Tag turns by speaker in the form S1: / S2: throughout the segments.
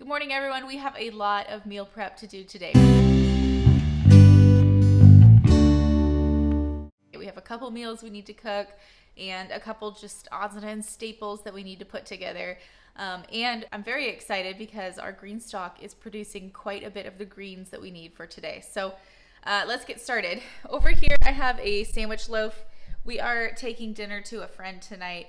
S1: Good morning, everyone. We have a lot of meal prep to do today. We have a couple meals we need to cook and a couple just odds and ends staples that we need to put together. And I'm very excited because our green stock is producing quite a bit of the greens that we need for today. So let's get started. Over here, I have a sandwich loaf. We are taking dinner to a friend tonight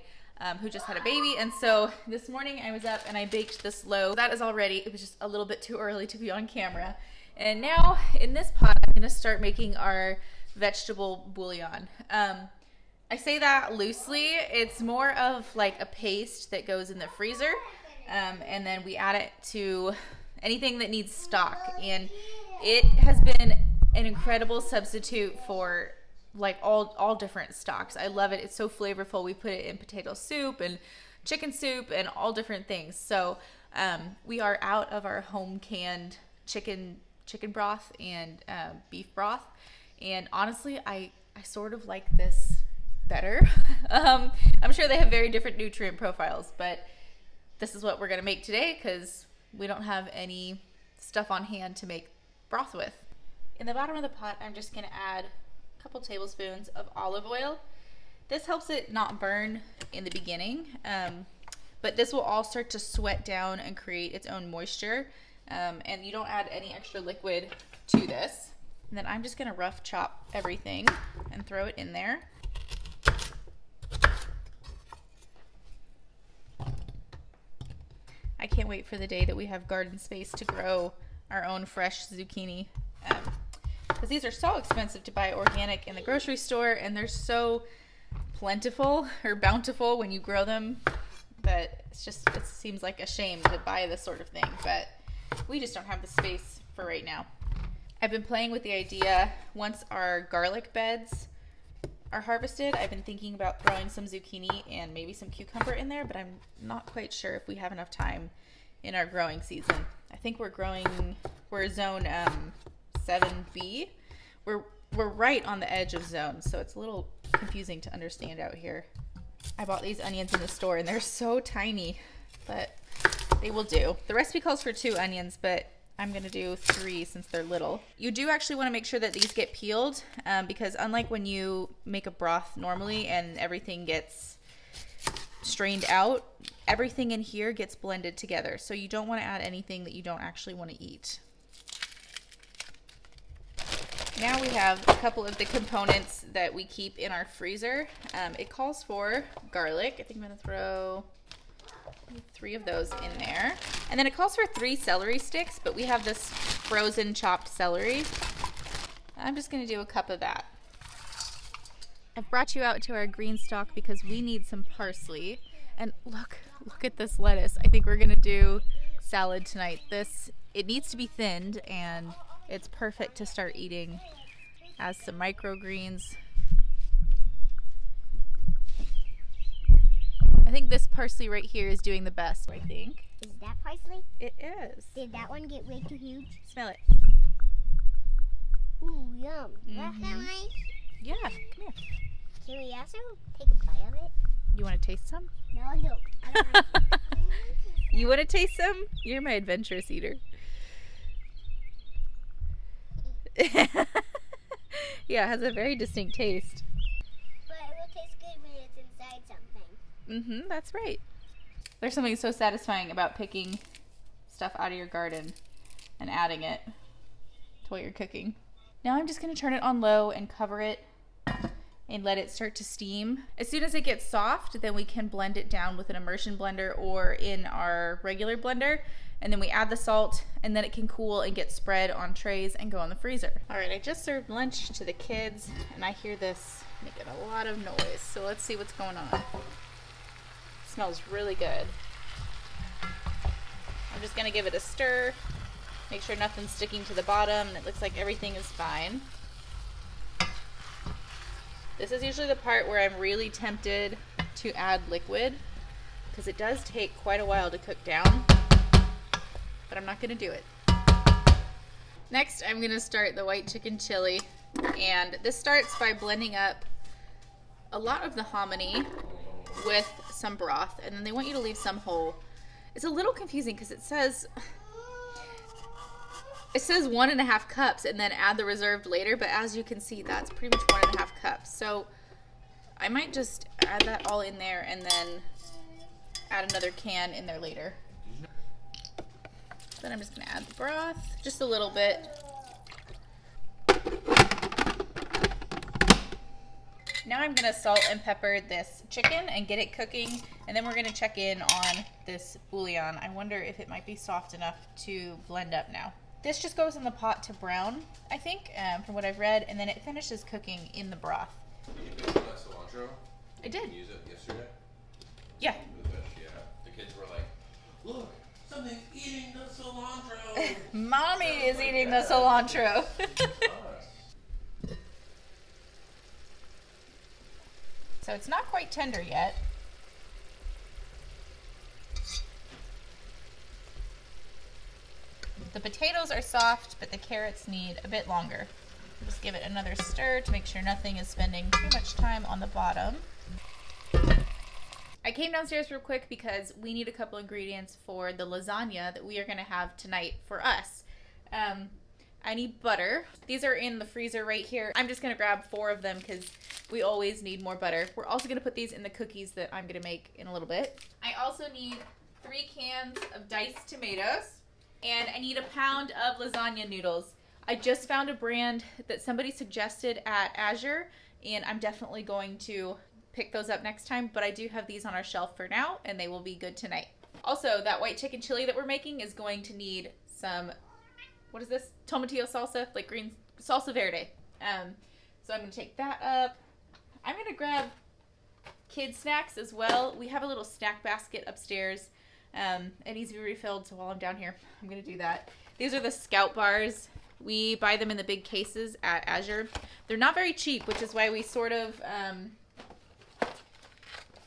S1: who just had a baby. And so this morning I was up and I baked this loaf. That is all ready. It was just a little bit too early to be on camera. And now in this pot, I'm gonna start making our vegetable bouillon. I say that loosely. It's more of like a paste that goes in the freezer. And then we add it to anything that needs stock. And it has been an incredible substitute for like all different stocks. I love it. It's so flavorful. We put it in potato soup and chicken soup and all different things. So we are out of our home canned chicken broth and beef broth. And honestly, I sort of like this better. I'm sure they have very different nutrient profiles, but this is what we're gonna make today because we don't have any stuff on hand to make broth with. In the bottom of the pot, I'm just gonna add couple tablespoons of olive oil. This helps it not burn in the beginning, but this will all start to sweat down and create its own moisture, and you don't add any extra liquid to this. And then I'm just gonna rough chop everything and throw it in there. I can't wait for the day that we have garden space to grow our own fresh zucchini. Because these are so expensive to buy organic in the grocery store, and they're so plentiful or bountiful when you grow them that it seems like a shame to buy this sort of thing, but we just don't have the space for right now. I've been playing with the idea, once our garlic beds are harvested, I've been thinking about throwing some zucchini and maybe some cucumber in there, but I'm not quite sure if we have enough time in our growing season. I think we're zone 7B. We're right on the edge of zone, so it's a little confusing to understand out here. I bought these onions in the store and they're so tiny, but they will do. The recipe calls for 2 onions, but I'm gonna do 3 since they're little. You do actually wanna make sure that these get peeled because unlike when you make a broth normally and everything gets strained out, everything in here gets blended together. So you don't wanna add anything that you don't actually wanna eat. Now we have a couple of the components that we keep in our freezer. It calls for garlic. I think I'm gonna throw 3 of those in there. And then it calls for 3 celery sticks, but we have this frozen chopped celery. I'm just gonna do a cup of that. I've brought you out to our green stock because we need some parsley. And look at this lettuce. I think we're gonna do salad tonight. It needs to be thinned, and it's perfect to start eating as some microgreens. I think this parsley right here is doing the best, I think.
S2: Is that parsley?
S1: It is.
S2: Did that one get way too huge?
S1: Smell it.
S2: Ooh, yum. Does that sound nice?
S1: Yeah, come here.
S2: Can we also take a bite of it?
S1: You want to taste some?
S2: No, I don't. I don't like it.
S1: You want to taste some? You're my adventurous eater. Yeah, it has a very distinct taste.
S2: But it will taste good when it's inside something.
S1: That's right. There's something so satisfying about picking stuff out of your garden and adding it to what you're cooking. Now I'm just going to turn it on low and cover it and let it start to steam. As soon as it gets soft, then we can blend it down with an immersion blender or in our regular blender. And then we add the salt, and then it can cool and get spread on trays and go in the freezer. All right, I just served lunch to the kids, and I hear this making a lot of noise. So let's see what's going on. It smells really good. I'm just gonna give it a stir, make sure nothing's sticking to the bottom, and it looks like everything is fine. This is usually the part where I'm really tempted to add liquid, because it does take quite a while to cook down. But I'm not gonna do it. Next, I'm gonna start the white chicken chili, and this starts by blending up a lot of the hominy with some broth, and then they want you to leave some whole. It's a little confusing because it says It says 1.5 cups and then add the reserved later, but as you can see, that's pretty much 1.5 cups. So I might just add that all in there and then add another can in there later. Then I'm just gonna add the broth, just a little bit. Now I'm gonna salt and pepper this chicken and get it cooking, and then we're gonna check in on this bouillon. I wonder if it might be soft enough to blend up now. This just goes in the pot to brown, I think, from what I've read, and then it finishes cooking in the broth.
S3: You did cilantro?
S1: I did.
S3: Did you use it yesterday?
S1: Yeah.
S3: Yeah. The kids were like, look, something's eating the cilantro.
S1: Mommy is eating the cilantro. So it's not quite tender yet. The potatoes are soft, but the carrots need a bit longer. Just give it another stir to make sure nothing is spending too much time on the bottom. I came downstairs real quick because we need a couple ingredients for the lasagna that we are going to have tonight for us. I need butter. These are in the freezer right here. I'm just going to grab 4 of them because we always need more butter. We're also going to put these in the cookies that I'm going to make in a little bit. I also need 3 cans of diced tomatoes, and I need a pound of lasagna noodles. I just found a brand that somebody suggested at Azure, and I'm definitely going to pick those up next time, but I do have these on our shelf for now, and they will be good tonight. Also, that white chicken chili that we're making is going to need some, what is this? Tomatillo salsa, like green salsa verde. So I'm gonna take that up. I'm gonna grab kid snacks as well. We have a little snack basket upstairs. It needs to be refilled, so while I'm down here, I'm gonna do that. These are the Scout bars. We buy them in the big cases at Azure. They're not very cheap, which is why we sort of,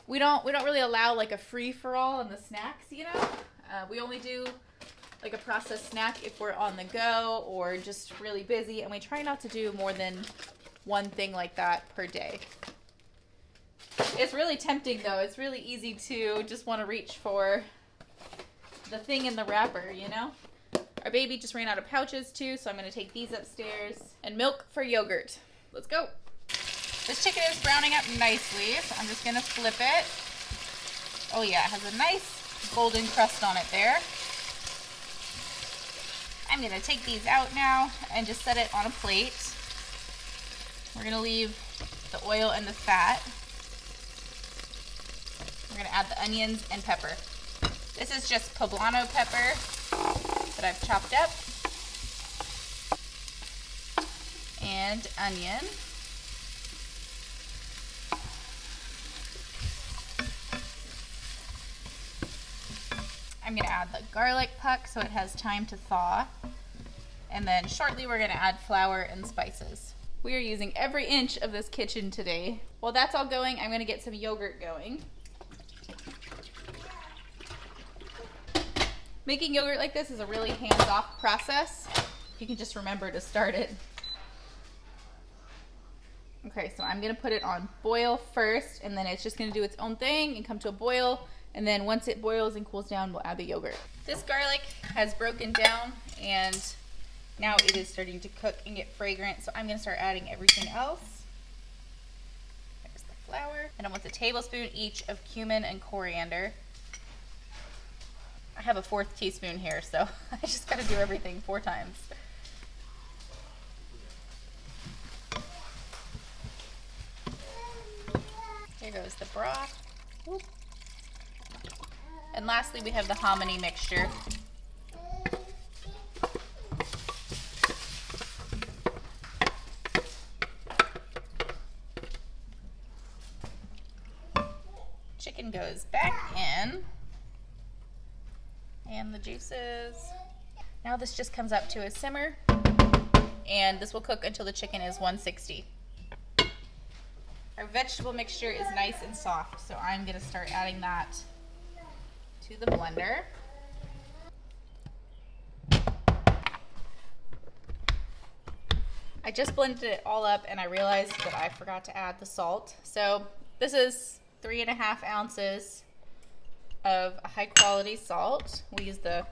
S1: we don't really allow like a free-for-all on the snacks, you know? We only do like a processed snack if we're on the go or just really busy, and we try not to do more than one thing like that per day. It's really tempting though. It's really easy to just want to reach for the thing in the wrapper, you know? Our baby just ran out of pouches too, so I'm going to take these upstairs. And milk for yogurt. Let's go. This chicken is browning up nicely, so I'm just going to flip it. Oh yeah, it has a nice golden crust on it there. I'm going to take these out now and just set it on a plate. We're going to leave the oil and the fat. We're going to add the onions and pepper. This is just poblano pepper that I've chopped up. And onion. I'm going to add the garlic puck so it has time to thaw. And then shortly we're going to add flour and spices. We are using every inch of this kitchen today. While that's all going, I'm going to get some yogurt going. Making yogurt like this is a really hands-off process. You can just remember to start it. Okay, so I'm going to put it on boil first, and then it's just going to do its own thing and come to a boil. And then once it boils and cools down, we'll add the yogurt. This garlic has broken down, and now it is starting to cook and get fragrant. So I'm going to start adding everything else. There's the flour. And I want a tablespoon each of cumin and coriander. I have a 4th teaspoon here, so I just got to do everything 4 times. Here goes the broth. Whoop. And lastly, we have the hominy mixture. Chicken goes back in. And the juices. Now this just comes up to a simmer. And this will cook until the chicken is 160. Our vegetable mixture is nice and soft, so I'm going to start adding that to the blender. I just blended it all up and I realized that I forgot to add the salt. So this is 3.5 ounces of a high quality salt. We use the,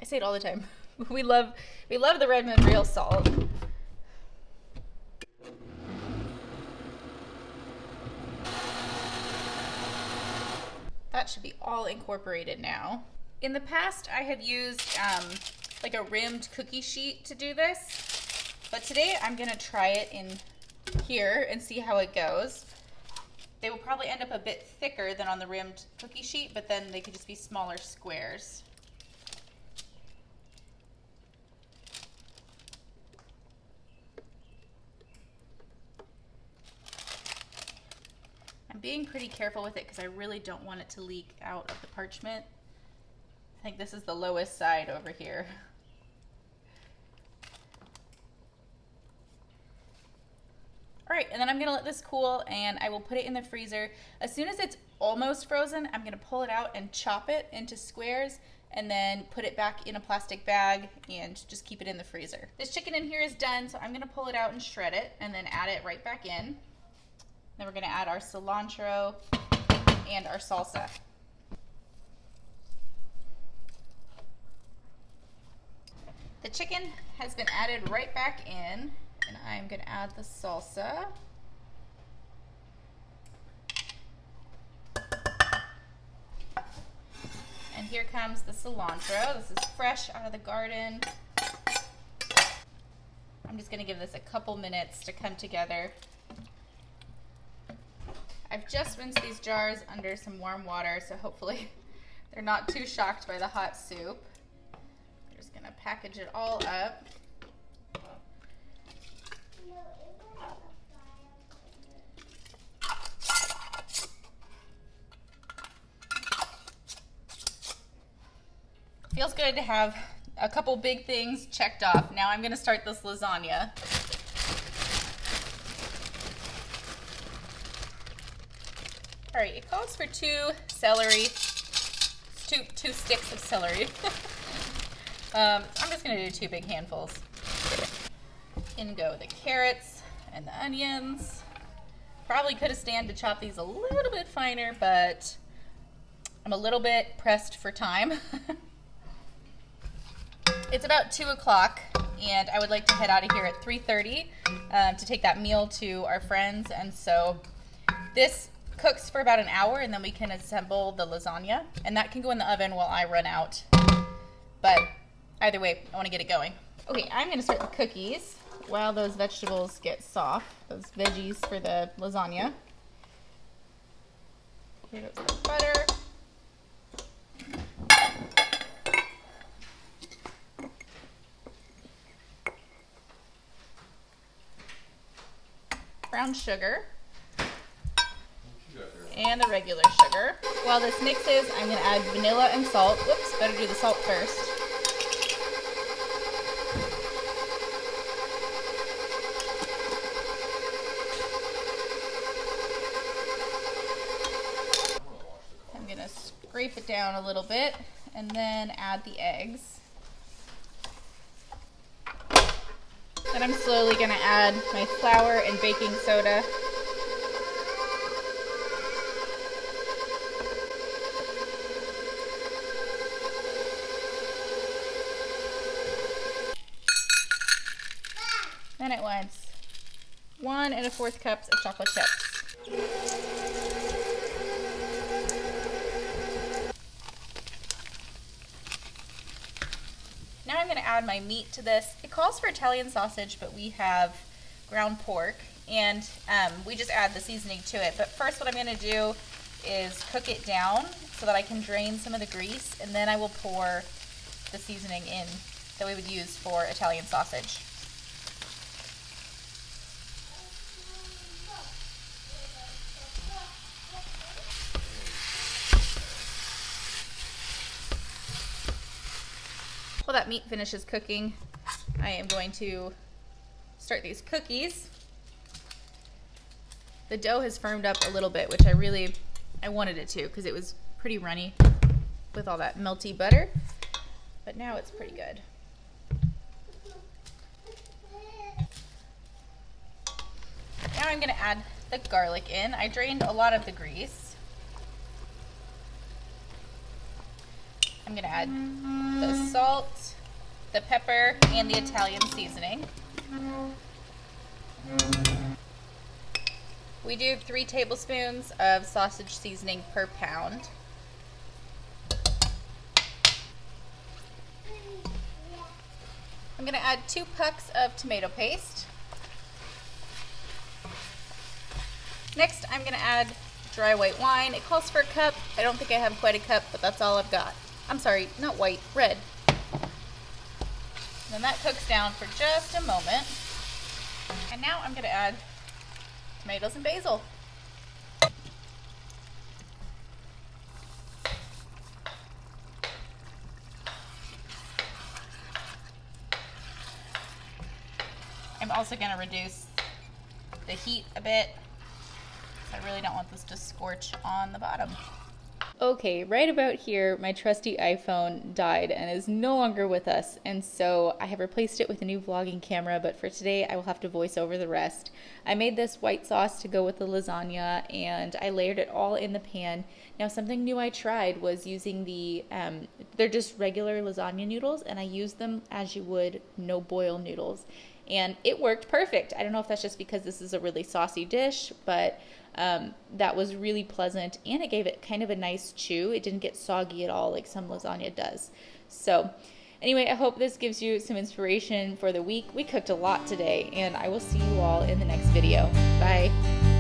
S1: I say it all the time, We love the Redmond Real salt. That should be all incorporated now. In the past, I have used like a rimmed cookie sheet to do this, but today I'm gonna try it in here and see how it goes. They will probably end up a bit thicker than on the rimmed cookie sheet, but then they could just be smaller squares. I'm being pretty careful with it because I really don't want it to leak out of the parchment. I think this is the lowest side over here. All right, and then I'm gonna let this cool and I will put it in the freezer. As soon as it's almost frozen, I'm gonna pull it out and chop it into squares and then put it back in a plastic bag and just keep it in the freezer. This chicken in here is done, so I'm gonna pull it out and shred it and then add it right back in. Then we're gonna add our cilantro and our salsa. The chicken has been added right back in, and I'm gonna add the salsa. And here comes the cilantro. This is fresh out of the garden. I'm just gonna give this a couple minutes to come together. I've just rinsed these jars under some warm water, so hopefully they're not too shocked by the hot soup. I'm just gonna package it all up. Feels good to have a couple big things checked off. Now I'm gonna start this lasagna. All right, it calls for 2 celery, two sticks of celery. I'm just gonna do 2 big handfuls. In go the carrots and the onions. Probably could have stand to chop these a little bit finer, but I'm a little bit pressed for time. It's about 2 o'clock and I would like to head out of here at 3:30 to take that meal to our friends, and so this cooks for about an hour and then we can assemble the lasagna, and that can go in the oven while I run out. But either way, I want to get it going. Okay, I'm going to start the cookies while those vegetables get soft, those veggies for the lasagna. Here goes the butter. Brown sugar. And the regular sugar. While this mixes, I'm going to add vanilla and salt. Whoops, better do the salt first. I'm going to scrape it down a little bit and then add the eggs. Then I'm slowly going to add my flour and baking soda. Then at once, 1 1/4 cups of chocolate chips. Now I'm going to add my meat to this. It calls for Italian sausage, but we have ground pork, and we just add the seasoning to it. But first what I'm going to do is cook it down so that I can drain some of the grease, and then I will pour the seasoning in that we would use for Italian sausage. While that meat finishes cooking, I am going to start these cookies. The dough has firmed up a little bit, which I wanted it to because it was pretty runny with all that melty butter, but now it's pretty good. Now I'm going to add the garlic in. I drained a lot of the grease. I'm going to add the salt, the pepper and the Italian seasoning. We do 3 tablespoons of sausage seasoning per pound. I'm going to add 2 pucks of tomato paste. Next, I'm going to add dry white wine. It calls for a cup. I don't think I have quite a cup, but that's all I've got. I'm sorry, not white, red. Then that cooks down for just a moment. And now I'm going to add tomatoes and basil. I'm also going to reduce the heat a bit. I really don't want this to scorch on the bottom. Okay, right about here, my trusty iPhone died and is no longer with us, and so I have replaced it with a new vlogging camera, but for today I will have to voice over the rest. I made this white sauce to go with the lasagna, and I layered it all in the pan. Now, something new I tried was using the, they're just regular lasagna noodles, and I used them as you would no-boil noodles, and it worked perfect. I don't know if that's just because this is a really saucy dish, but that was really pleasant, and it gave it kind of a nice chew. It didn't get soggy at all like some lasagna does. So anyway, I hope this gives you some inspiration for the week. We cooked a lot today, and I will see you all in the next video. Bye.